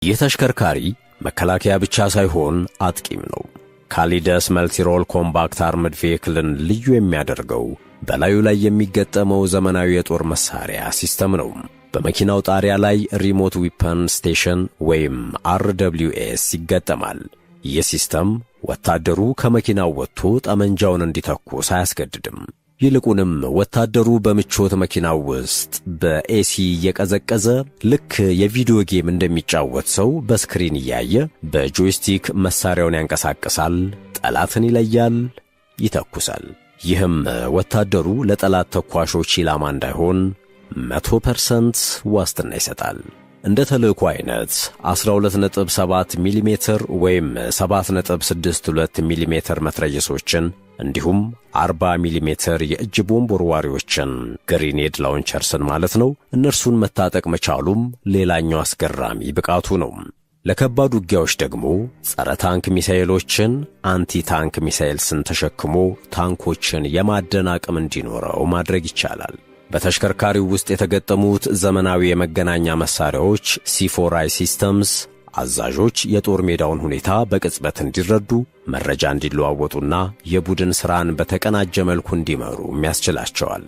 ይህ ተሽከርካሪ መከላከያ ብቻ ሳይሆን አጥቂም ነው። ካሊደስ መልቲሮል ኮምባክት አርምድ ቬሂክልን ልዩ የሚያደርገው በላዩ ላይ የሚገጠመው ዘመናዊ የጦር መሳሪያ ሲስተም ነው። በመኪናው ጣሪያ ላይ ሪሞት ዊፐን ስቴሽን ወይም RWS ይገጠማል። ይህ ሲስተም ወታደሩ ከመኪናው ወጥቶ ጠመንጃውን እንዲተኩስ አያስገድድም። ይልቁንም ወታደሩ በምቾት መኪናው ውስጥ በኤሲ እየቀዘቀዘ ልክ የቪዲዮ ጌም እንደሚጫወት ሰው በስክሪን እያየ በጆይስቲክ መሳሪያውን ያንቀሳቅሳል፣ ጠላትን ይለያል፣ ይተኩሳል። ይህም ወታደሩ ለጠላት ተኳሾች ኢላማ እንዳይሆን 100% ዋስትና ይሰጣል። እንደ ተልእኮ አይነት 12.7 ሚሜ ወይም 7.62 ሚሜ መትረየሶችን እንዲሁም 40 ሚሜ የእጅ ቦምብ ወርዋሪዎችን ግሪኔድ ላውንቸርስን ማለት ነው። እነርሱን መታጠቅ መቻሉም ሌላኛው አስገራሚ ብቃቱ ነው። ለከባድ ውጊያዎች ደግሞ ጸረ ታንክ ሚሳኤሎችን አንቲ ታንክ ሚሳኤልስን ተሸክሞ ታንኮችን የማደን አቅም እንዲኖረው ማድረግ ይቻላል። በተሽከርካሪው ውስጥ የተገጠሙት ዘመናዊ የመገናኛ መሳሪያዎች C4I ሲስተምስ አዛዦች የጦር ሜዳውን ሁኔታ በቅጽበት እንዲረዱ፣ መረጃ እንዲለዋወጡና የቡድን ሥራን በተቀናጀ መልኩ እንዲመሩ ያስችላቸዋል።